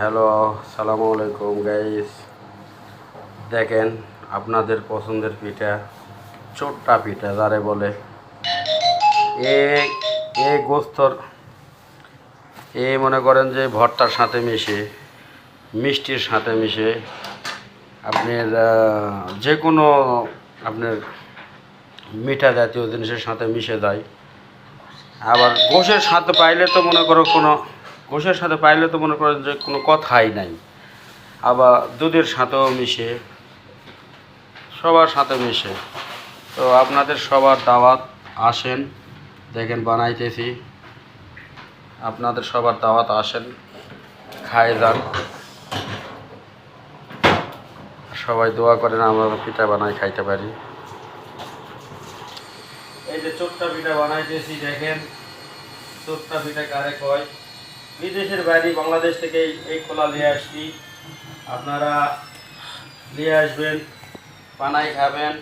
Hello, সালামু আলাইকুম guys. দেখেন আপনাদের পছন্দের পিঠা, চোট্টা পিঠা যারে বলে, এ এ গোস্তর মনে করেন যে ভর্তার সাথে মিশে, মিষ্টির সাথে মিশে, আপনার যে কোনো আপনার মিঠা জাতীয় জিনিসের সাথে মিশে যায়। আবার গোশের সাথে পাইলে তো মনে করো গোশের সাথে পাইলে তো মনে করেন যে কোনো কথাই নাই। আবার দুধের সাথেও মিশে, সবার সাথে মিশে। তো আপনাদের সবার দাওয়াত, আসেন, দেখেন বানাইতেছি। আপনাদের সবার দাওয়াত, আসেন, খায় যান। সবাই দোয়া করেন আমরা পিঠা বানাই খাইতে পারি। এই যে চোট্টা পিঠা বানাইতেছি, দেখেন চোট্টা পিঠা কারে কয়। বিদেশের বাইরে বাংলাদেশ থেকে এই খোলা নিয়ে আসছি, আপনারা নিয়ে আসবেন, বানাই খাবেন।